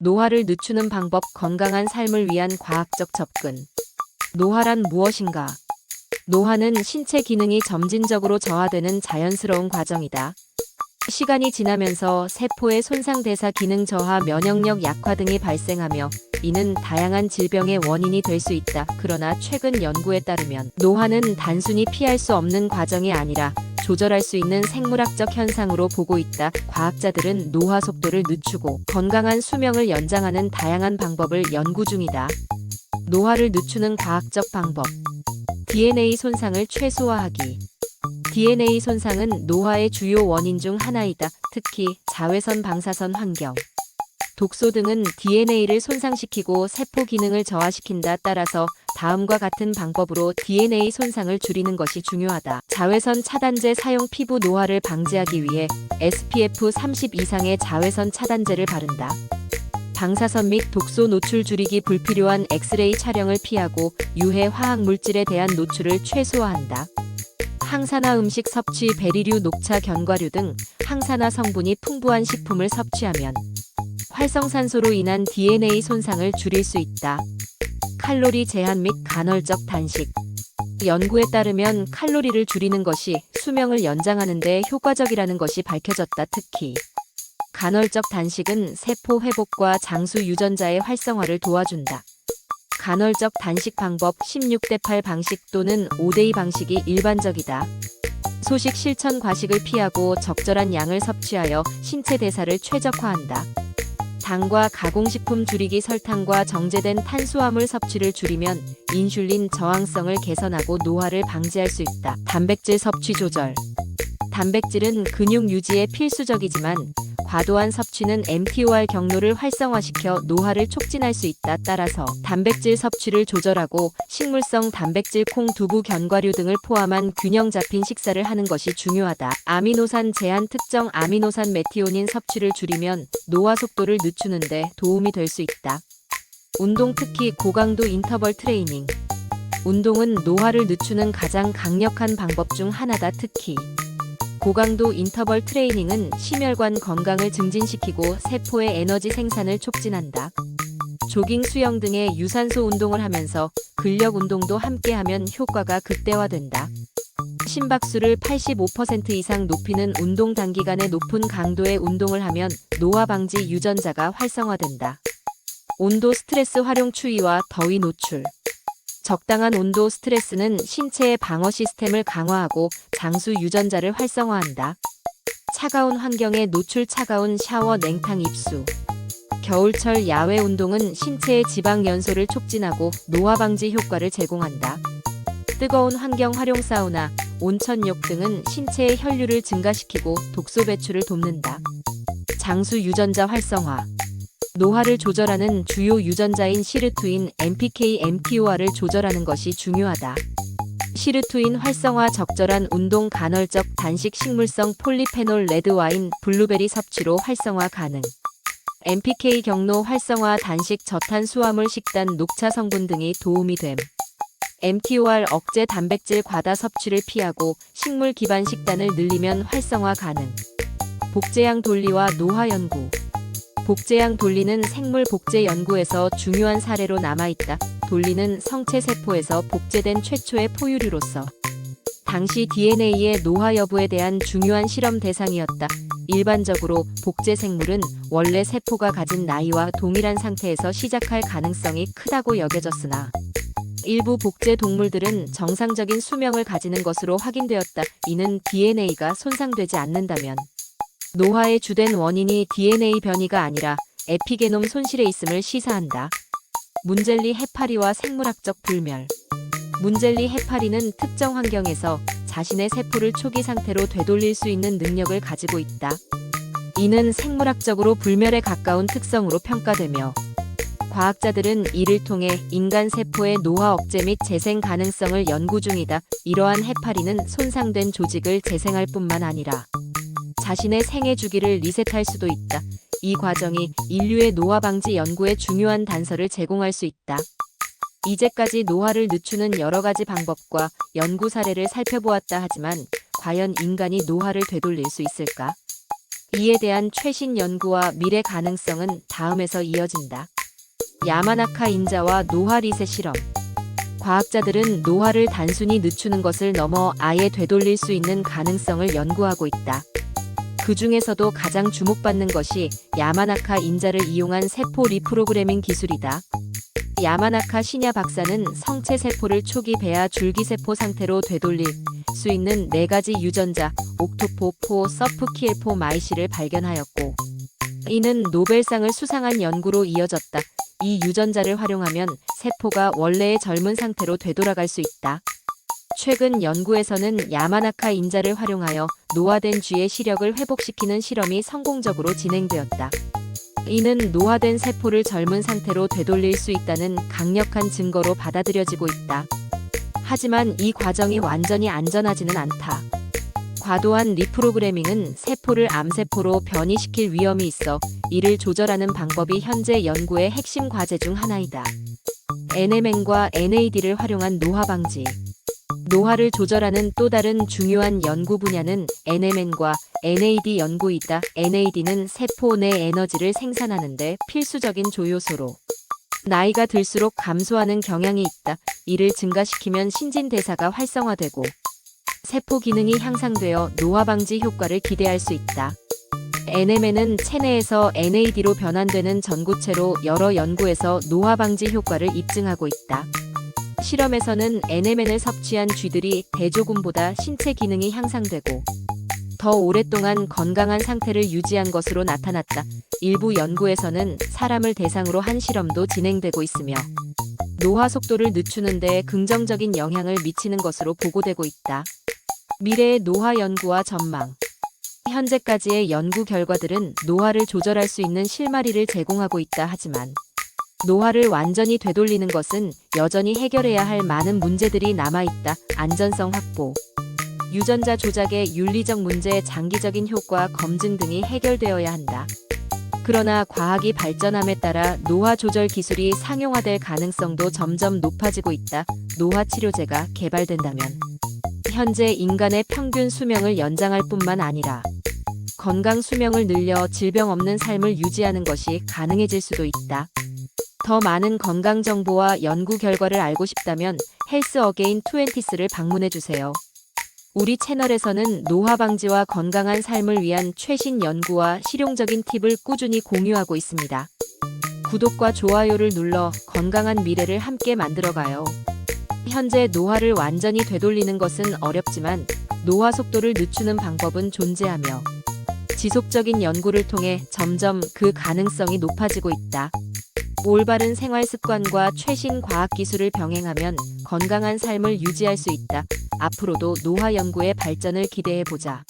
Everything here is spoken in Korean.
노화를 늦추는 방법, 건강한 삶을 위한 과학적 접근. 노화란 무엇인가? 노화는 신체 기능이 점진적으로 저하되는 자연스러운 과정이다. 시간이 지나면서 세포의 손상, 대사 기능 저하, 면역력 약화 등이 발생하며 이는 다양한 질병의 원인이 될 수 있다. 그러나 최근 연구에 따르면 노화는 단순히 피할 수 없는 과정이 아니라 조절할 수 있는 생물학적 현상으로 보고 있다. 과학자들은 노화 속도를 늦추고 건강한 수명을 연장하는 다양한 방법을 연구 중이다. 노화를 늦추는 과학적 방법. DNA 손상을 최소화하기. DNA 손상은 노화의 주요 원인 중 하나이다. 특히 자외선 방사선 환경, 독소 등은 DNA를 손상시키고 세포 기능을 저하시킨다. 따라서 다음과 같은 방법으로 DNA 손상을 줄이는 것이 중요하다. 자외선 차단제 사용. 피부 노화를 방지하기 위해 SPF 30 이상의 자외선 차단제를 바른다. 방사선 및 독소 노출 줄이기. 불필요한 엑스레이 촬영을 피하고 유해 화학 물질에 대한 노출을 최소화한다. 항산화 음식 섭취. 베리류, 녹차, 견과류 등 항산화 성분이 풍부한 식품을 섭취하면 활성산소로 인한 DNA 손상을 줄일 수 있다. 칼로리 제한 및 간헐적 단식. 연구에 따르면 칼로리를 줄이는 것이 수명을 연장하는 데 효과적이라는 것이 밝혀졌다. 특히 간헐적 단식은 세포 회복과 장수 유전자의 활성화를 도와준다. 간헐적 단식 방법. 16대8 방식 또는 5대2 방식이 일반적이다. 소식 실천. 과식을 피하고 적절한 양을 섭취하여 신체 대사를 최적화한다. 당과 가공식품 줄이기. 설탕과 정제된 탄수화물 섭취를 줄이면 인슐린 저항성을 개선하고 노화를 방지할 수 있다. 단백질 섭취 조절. 단백질은 근육 유지에 필수적이지만 과도한 섭취는 mTOR 경로를 활성화시켜 노화를 촉진할 수 있다. 따라서 단백질 섭취를 조절하고 식물성 단백질, 콩, 두부, 견과류 등을 포함한 균형 잡힌 식사를 하는 것이 중요하다. 아미노산 제한. 특정 아미노산 메티오닌 섭취를 줄이면 노화 속도를 늦추는 데 도움이 될 수 있다. 운동, 특히 고강도 인터벌 트레이닝. 운동은 노화를 늦추는 가장 강력한 방법 중 하나다. 특히 고강도 인터벌 트레이닝은 심혈관 건강을 증진시키고 세포의 에너지 생산을 촉진한다. 조깅, 수영 등의 유산소 운동을 하면서 근력 운동도 함께하면 효과가 극대화된다. 심박수를 85% 이상 높이는 운동. 단기간에 높은 강도의 운동을 하면 노화 방지 유전자가 활성화된다. 온도, 스트레스 활용. 추위와 더위 노출. 적당한 온도. 스트레스는 신체의 방어 시스템을 강화하고 장수 유전자를 활성화한다. 차가운 환경에 노출. 차가운 샤워, 냉탕 입수. 겨울철 야외 운동은 신체의 지방 연소를 촉진하고 노화 방지 효과를 제공한다. 뜨거운 환경 활용. 사우나, 온천욕 등은 신체의 혈류를 증가시키고 독소 배출을 돕는다. 장수 유전자 활성화. 노화를 조절하는 주요 유전자인 시르투인, MPK, mTOR을 조절하는 것이 중요하다. 시르투인 활성화. 적절한 운동, 간헐적 단식, 식물성 폴리페놀, 레드와인, 블루베리 섭취로 활성화 가능. MPK 경로 활성화. 단식, 저탄수화물 식단, 녹차 성분 등이 도움이 됨. mTOR 억제. 단백질 과다 섭취를 피하고 식물 기반 식단을 늘리면 활성화 가능. 복제양 돌리와 노화 연구. 복제양 돌리는 생물 복제 연구에서 중요한 사례로 남아있다. 돌리는 성체 세포에서 복제된 최초의 포유류로서 당시 DNA의 노화 여부에 대한 중요한 실험 대상이었다. 일반적으로 복제 생물은 원래 세포가 가진 나이와 동일한 상태에서 시작할 가능성이 크다고 여겨졌으나 일부 복제 동물들은 정상적인 수명을 가지는 것으로 확인되었다. 이는 DNA가 손상되지 않는다면 노화의 주된 원인이 DNA 변이가 아니라 에피게놈 손실에 있음을 시사한다. 문젤리 해파리와 생물학적 불멸. 문젤리 해파리는 특정 환경에서 자신의 세포를 초기 상태로 되돌릴 수 있는 능력을 가지고 있다. 이는 생물학적으로 불멸에 가까운 특성으로 평가되며 과학자들은 이를 통해 인간 세포의 노화 억제 및 재생 가능성을 연구 중이다. 이러한 해파리는 손상된 조직을 재생할 뿐만 아니라 자신의 생애 주기를 리셋할 수도 있다. 이 과정이 인류의 노화 방지 연구에 중요한 단서를 제공할 수 있다. 이제까지 노화를 늦추는 여러 가지 방법과 연구 사례를 살펴보았다. 하지만 과연 인간이 노화를 되돌릴 수 있을까? 이에 대한 최신 연구와 미래 가능성은 다음에서 이어진다. 야마나카 인자와 노화 리셋 실험. 과학자들은 노화를 단순히 늦추는 것을 넘어 아예 되돌릴 수 있는 가능성을 연구하고 있다. 그 중에서도 가장 주목받는 것이 야마나카 인자를 이용한 세포 리프로그래밍 기술이다. 야마나카 시냐 박사는 성체 세포를 초기 배아 줄기세포 상태로 되돌릴 수 있는 4가지 유전자 옥토포4 서프키엘포 마이시를 발견하였고, 이는 노벨상을 수상한 연구로 이어졌다. 이 유전자를 활용하면 세포가 원래의 젊은 상태로 되돌아갈 수 있다. 최근 연구에서는 야마나카 인자를 활용하여 노화된 쥐의 시력을 회복시키는 실험이 성공적으로 진행되었다. 이는 노화된 세포를 젊은 상태로 되돌릴 수 있다는 강력한 증거로 받아들여지고 있다. 하지만 이 과정이 완전히 안전하지는 않다. 과도한 리프로그래밍은 세포를 암세포로 변이시킬 위험이 있어 이를 조절하는 방법이 현재 연구의 핵심 과제 중 하나이다. NMN과 NAD를 활용한 노화 방지. 노화를 조절하는 또 다른 중요한 연구 분야는 NMN과 NAD 연구이다. NAD는 세포 내 에너지를 생산하는 데 필수적인 조효소로 나이가 들수록 감소하는 경향이 있다. 이를 증가시키면 신진대사가 활성화되고 세포 기능이 향상되어 노화 방지 효과를 기대할 수 있다. NMN은 체내에서 NAD로 변환되는 전구체로 여러 연구에서 노화 방지 효과를 입증하고 있다. 실험에서는 NMN을 섭취한 쥐들이 대조군보다 신체 기능이 향상되고 더 오랫동안 건강한 상태를 유지한 것으로 나타났다. 일부 연구에서는 사람을 대상으로 한 실험도 진행되고 있으며 노화 속도를 늦추는 데 긍정적인 영향을 미치는 것으로 보고되고 있다. 미래의 노화 연구와 전망. 현재까지의 연구 결과들은 노화를 조절할 수 있는 실마리를 제공하고 있다. 하지만 노화를 완전히 되돌리는 것은 여전히 해결해야 할 많은 문제들이 남아있다. 안전성 확보, 유전자 조작의 윤리적 문제, 장기적인 효과 검증 등이 해결되어야 한다. 그러나 과학이 발전함에 따라 노화 조절 기술이 상용화될 가능성도 점점 높아지고 있다. 노화 치료제가 개발된다면 현재 인간의 평균 수명을 연장할 뿐만 아니라 건강 수명을 늘려 질병 없는 삶을 유지하는 것이 가능해질 수도 있다. 더 많은 건강 정보와 연구 결과를 알고 싶다면 헬스 어게인 20스를 방문해 주세요. 우리 채널에서는 노화 방지와 건강한 삶을 위한 최신 연구와 실용적인 팁을 꾸준히 공유하고 있습니다. 구독과 좋아요를 눌러 건강한 미래를 함께 만들어가요. 현재 노화를 완전히 되돌리는 것은 어렵지만 노화 속도를 늦추는 방법은 존재하며 지속적인 연구를 통해 점점 그 가능성이 높아지고 있다. 올바른 생활 습관과 최신 과학 기술을 병행하면 건강한 삶을 유지할 수 있다. 앞으로도 노화 연구의 발전을 기대해 보자.